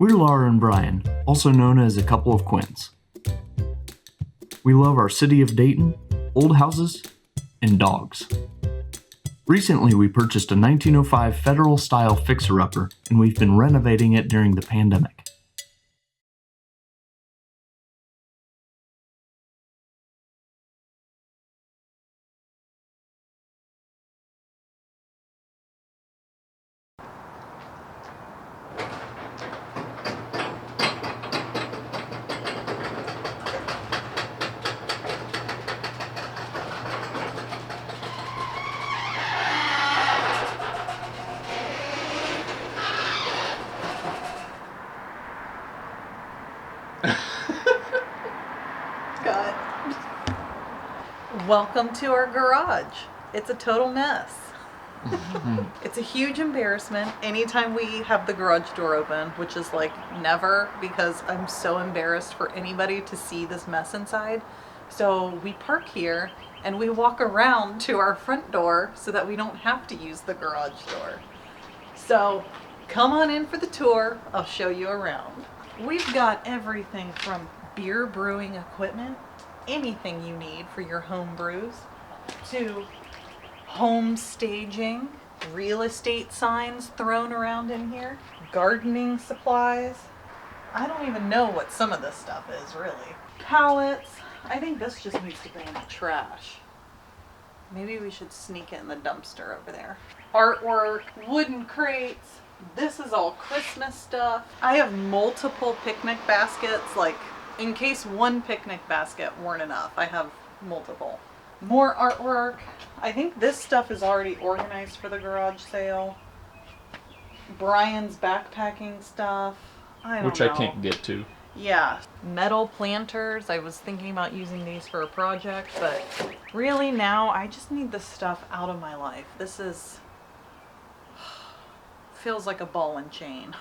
We're Laura and Brian, also known as a couple of Quinns. We love our city of Dayton, old houses, and dogs. Recently, we purchased a 1905 Federal-style fixer-upper, and we've been renovating it during the pandemic. Scott. Welcome to our garage. It's a total mess. It's a huge embarrassment anytime we have the garage door open, which is like never, because I'm so embarrassed for anybody to see this mess inside. So we park here and we walk around to our front door so that we don't have to use the garage door. So come on in for the tour. I'll show you around. We've got everything from beer brewing equipment, anything you need for your home brews, to home staging, real estate signs thrown around in here, gardening supplies. I don't even know what some of this stuff is, really. Pallets. I think this just needs to go in the trash. Maybe we should sneak it in the dumpster over there. Artwork, wooden crates. This is all Christmas stuff. I have multiple picnic baskets, like in case one picnic basket weren't enough, I have multiple. More artwork. I think this stuff is already organized for the garage sale. Brian's backpacking stuff. I don't know. Which I can't get to. Yeah. Metal planters. I was thinking about using these for a project, but really now I just need this stuff out of my life. This is... feels like a ball and chain.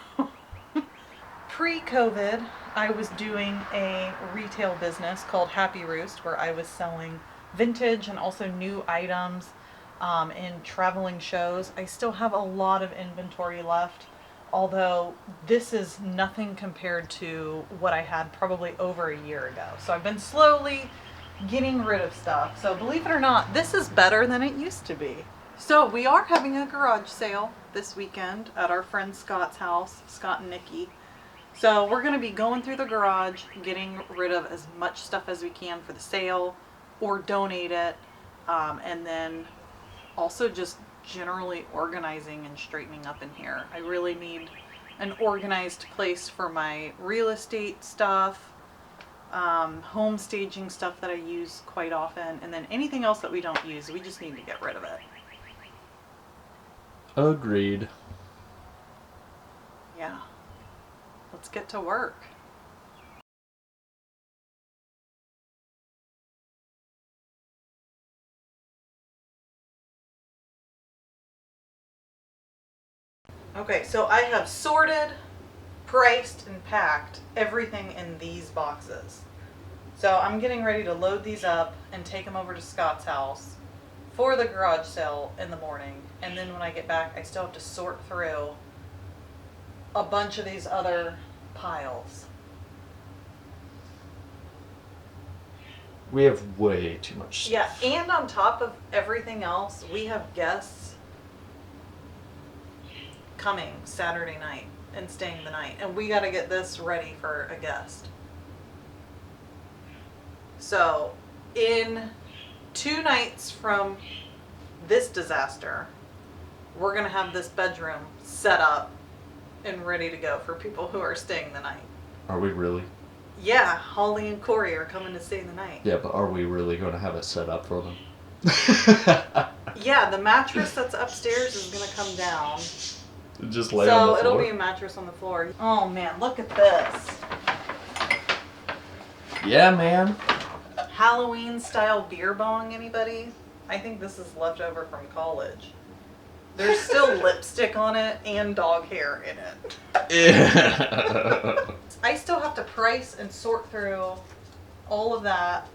Pre-COVID, I was doing a retail business called Happy Roost, where I was selling vintage and also new items in traveling shows. I still have a lot of inventory left, although this is nothing compared to what I had probably over a year ago. So I've been slowly getting rid of stuff. So believe it or not, this is better than it used to be. So we are having a garage sale this weekend at our friend Scott's house, Scott and Nikki. So we're going to be going through the garage, getting rid of as much stuff as we can for the sale or donate it, and then also just generally organizing and straightening up in here. I really need an organized place for my real estate stuff, home staging stuff that I use quite often, and then anything else that we don't use, we just need to get rid of it. Agreed. Yeah. Let's get to work. Okay, so I have sorted, priced, and packed everything in these boxes. So I'm getting ready to load these up and take them over to Scott's house for the garage sale in the morning. And then when I get back, I still have to sort through a bunch of these other piles. We have way too much stuff. Yeah, and on top of everything else, we have guests coming Saturday night and staying the night. And we got to get this ready for a guest. So, in 2 nights from this disaster, we're going to have this bedroom set up and ready to go for people who are staying the night. Are we really? Yeah, Holly and Corey are coming to stay the night. Yeah, but are we really going to have it set up for them? Yeah, the mattress that's upstairs is going to come down. Just lay on the floor? So it'll be a mattress on the floor. Oh man, look at this. Yeah, man. Halloween style beer bong, anybody? I think this is left over from college. There's still lipstick on it and dog hair in it. Yeah. I still have to price and sort through all of that,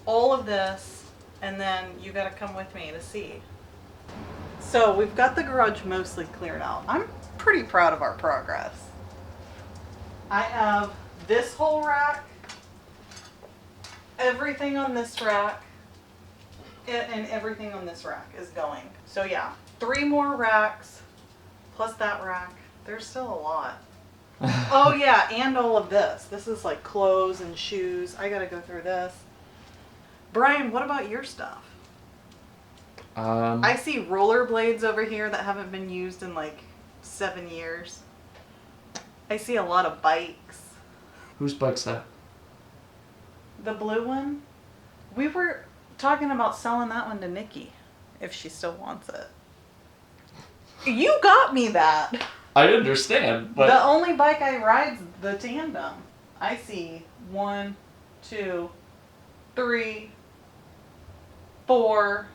all of this, and then you gotta come with me to see. So we've got the garage mostly cleared out. I'm pretty proud of our progress. I have this whole rack, everything on this rack, and everything on this rack is going. So yeah, 3 more racks plus that rack. There's still a lot. Oh yeah, and all of this. This is like clothes and shoes. I gotta go through this. Brian, what about your stuff? I see rollerblades over here that haven't been used in like 7 years. I see a lot of bikes. Whose bike's that? The blue one? We were talking about selling that one to Nikki if she still wants it. You got me that. I understand, but... The only bike I ride's the tandem. I see 1, 2, 3, 4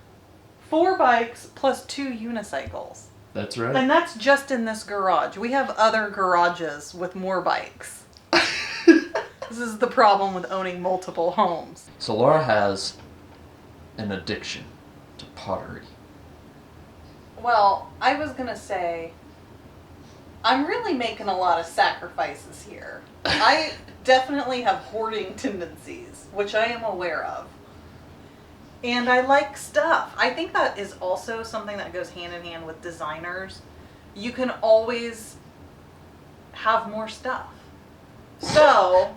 bikes plus 2 unicycles. That's right. And that's just in this garage. We have other garages with more bikes. This is the problem with owning multiple homes. So Laura has an addiction to pottery. Well, I was gonna say, I'm really making a lot of sacrifices here. I definitely have hoarding tendencies, which I am aware of. And I like stuff. I think that is also something that goes hand in hand with designers. You can always have more stuff. So,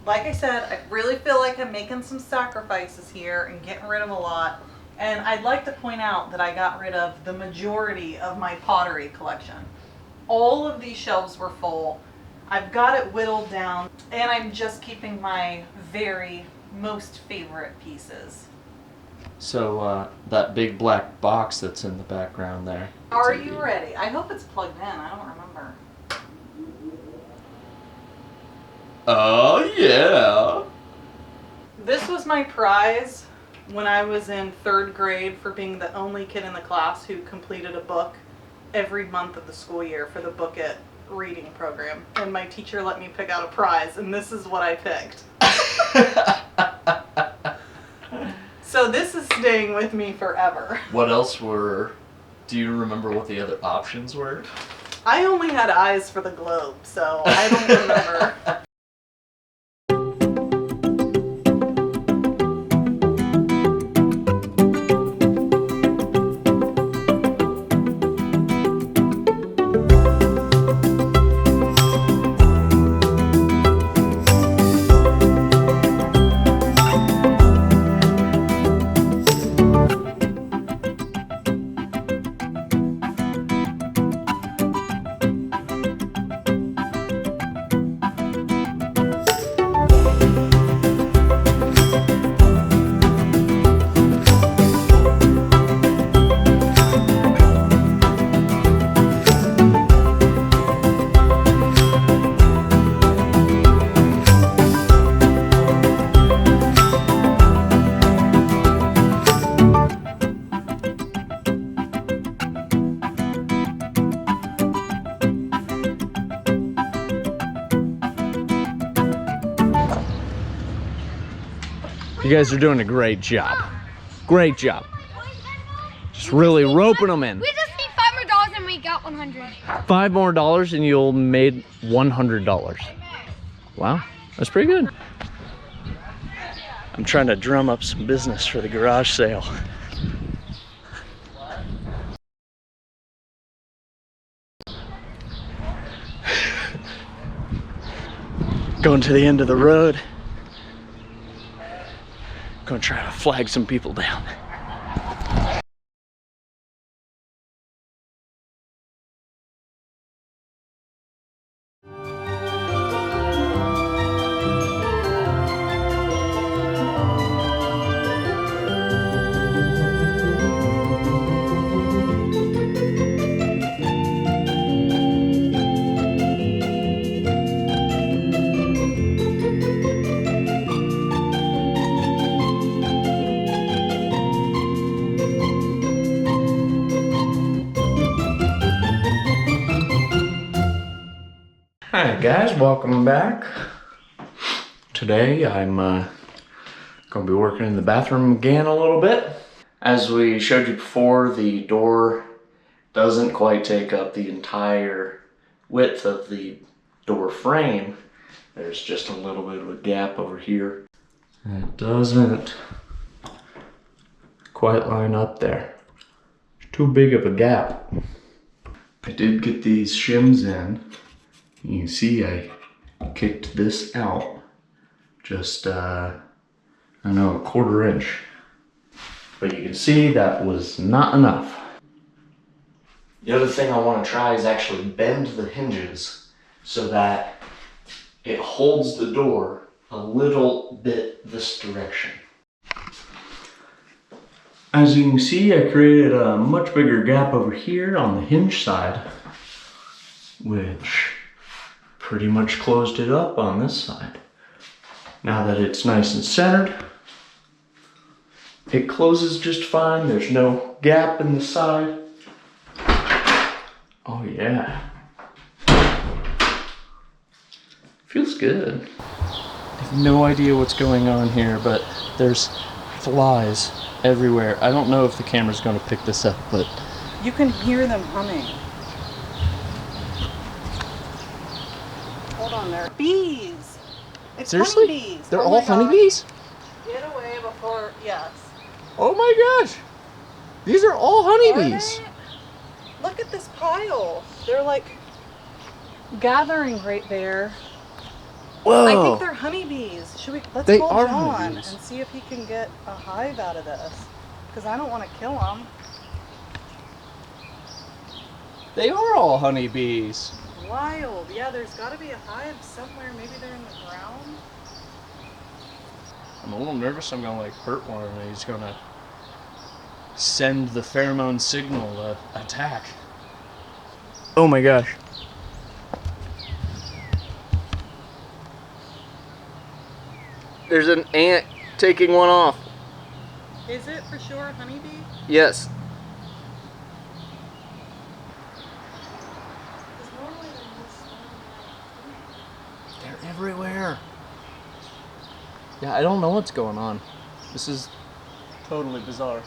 like I said, I really feel like I'm making some sacrifices here and getting rid of a lot. And I'd like to point out that I got rid of the majority of my pottery collection. All of these shelves were full. I've got it whittled down, and I'm just keeping my very most favorite pieces. So, that big black box that's in the background there. Are you ready? I hope it's plugged in. I don't remember. Oh, yeah. This was my prize when I was in 3rd grade for being the only kid in the class who completed a book every month of the school year for the Book It reading program. And my teacher let me pick out a prize, and this is what I picked. So this is staying with me forever. What else were... Do you remember what the other options were? I only had eyes for the globe, so I don't remember. You guys are doing a great job. Great job. Just really roping them in. We just need $5 more and we got 100. $5 more and you'll made $100. Wow, that's pretty good. I'm trying to drum up some business for the garage sale. Going to the end of the road. Gonna try to flag some people down. Hi guys, welcome back. Today I'm going to be working in the bathroom again a little bit. As we showed you before, the door doesn't quite take up the entire width of the door frame, there's just a little bit of a gap over here. And it doesn't quite line up there. It's too big of a gap. I did get these shims in. You can see I kicked this out just, I don't know, a 1/4 inch. But you can see that was not enough. The other thing I want to try is actually bend the hinges so that it holds the door a little bit this direction. As you can see, I created a much bigger gap over here on the hinge side, which pretty much closed it up on this side. Now that it's nice and centered, it closes just fine. There's no gap in the side. Oh yeah. Feels good. I have no idea what's going on here, but there's flies everywhere. I don't know if the camera's going to pick this up, but You can hear them humming. Hold on, there. Bees! It's seriously? honeybees. They're Oh all my gosh. honeybees? Get away before, yes. Oh my gosh! These are all Are honeybees. they? Look at this pile. They're like gathering right there. Whoa! I think they're honeybees. Let's They call are John honeybees. and see if he can get a hive out of this. Because I don't want to kill them. They are all honeybees. Wild. Yeah, there's got to be a hive somewhere. Maybe they're in the ground. I'm a little nervous I'm gonna like hurt one and he's gonna send the pheromone signal to attack. Oh my gosh. There's an ant taking one off. Is it for sure a honeybee? Yes. 'Cause normally they're just They're everywhere. Yeah, I don't know what's going on. This is totally bizarre.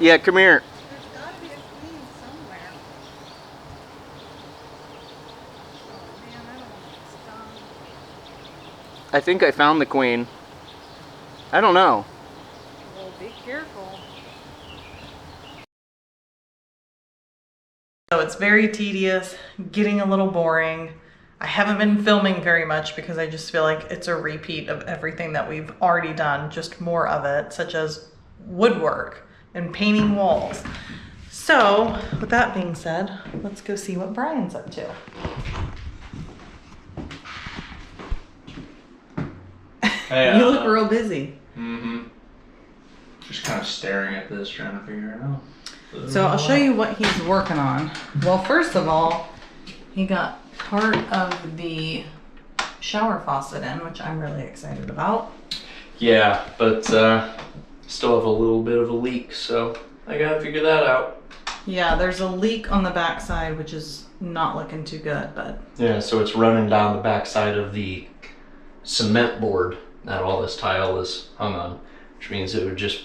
Yeah, come here. There's got to be a queen somewhere. Oh man, I don't want to get stung. I think I found the queen. I don't know. Well, be careful. So it's very tedious, getting a little boring. I haven't been filming very much because I just feel like it's a repeat of everything that we've already done, just more of it, such as woodwork and painting walls. So with that being said, let's go see what Brian's up to. Hey, You look real busy. Mm-hmm. Just kind of staring at this, trying to figure it out. So I'll show you what he's working on. Well, first of all, he got part of the shower faucet in, which I'm really excited about. Yeah, but still have a little bit of a leak, so I gotta figure that out. Yeah, there's a leak on the backside, which is not looking too good, but Yeah, so it's running down the backside of the cement board that all this tile is hung on, which means it would just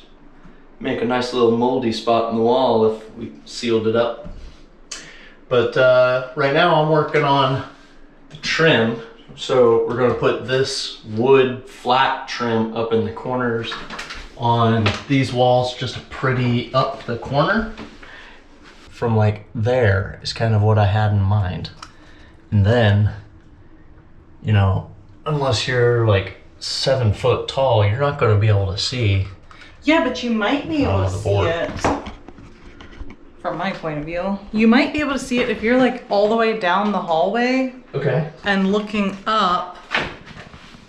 make a nice little moldy spot in the wall if we sealed it up. But right now I'm working on the trim. So we're gonna put this wood flat trim up in the corners on these walls, just to pretty up the corner. From like there is kind of what I had in mind. And then, you know, unless you're like 7 foot tall, you're not gonna be able to see. yeah, but you might be able to the see board. it from my point of view. You might be able to see it if you're like all the way down the hallway Okay. and looking up.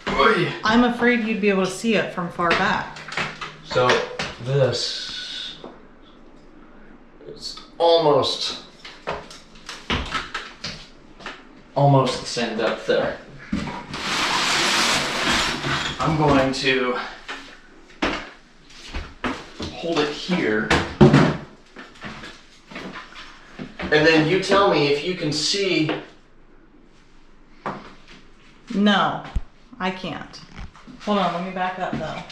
I'm afraid you'd be able to see it from far back. So this is almost the same depth there. I'm going to hold it here. And then you tell me if you can see No, I can't. Hold on, let me back up though.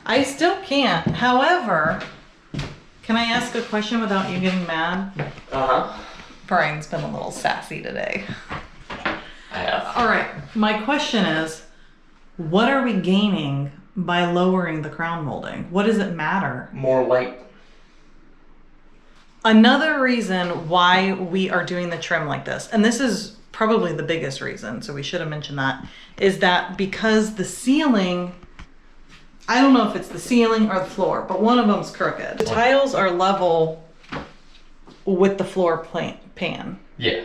I still can't. However, can I ask a question without you getting mad? Uh-huh. Brian's been a little sassy today. I have. All right, my question is, what are we gaining by lowering the crown molding? What does it matter? More light. Another reason why we are doing the trim like this, and this is probably the biggest reason, so we should have mentioned that, is that because the ceiling, I don't know if it's the ceiling or the floor, but one of them's crooked. The tiles are level with the floor pan. Yeah.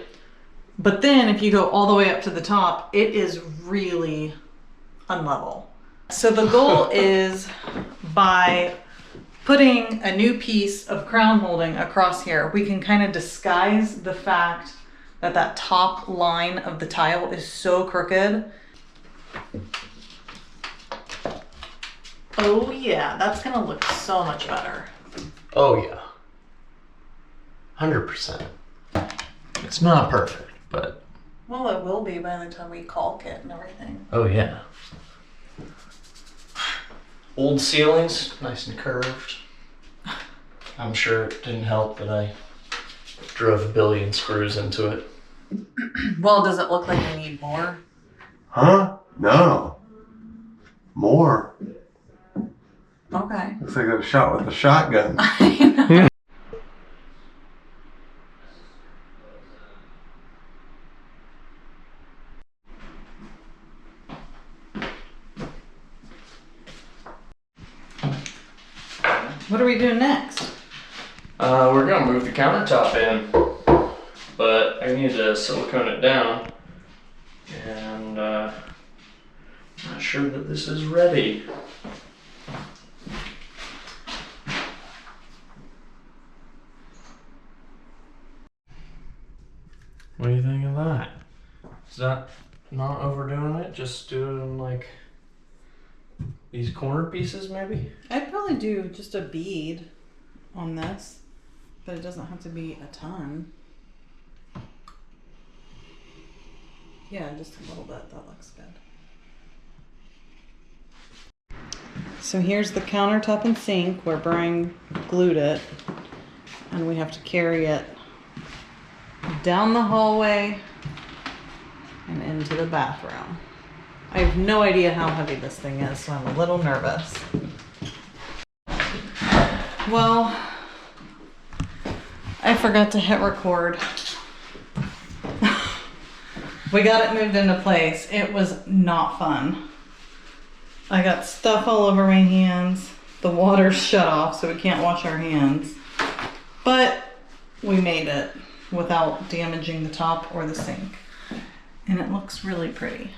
But then if you go all the way up to the top, it is really unlevel. So the goal is by putting a new piece of crown molding across here, we can kind of disguise the fact that that top line of the tile is so crooked. Oh yeah, that's gonna look so much better. Oh yeah. 100%. It's not perfect, but... Well, it will be by the time we caulk it and everything. Oh yeah. Old ceilings, nice and curved. I'm sure it didn't help that I drove a billion screws into it. Well, does it look like we need more? Huh? No. More. Okay. Looks like I got shot with a shotgun. What are we doing next? We're gonna move the countertop in, but I need to silicone it down, and not sure that this is ready. What do you think of that? Is that not overdoing it? Just doing like these corner pieces maybe? I'd probably do just a bead on this, but it doesn't have to be a ton. Yeah, just a little bit. That looks good. So here's the countertop and sink where Brian glued it, and we have to carry it down the hallway and into the bathroom. I have no idea how heavy this thing is, so I'm a little nervous. Well, I forgot to hit record. We got it moved into place. It was not fun. I got stuff all over my hands. The water's shut off, so we can't wash our hands. But we made it without damaging the top or the sink. And it looks really pretty.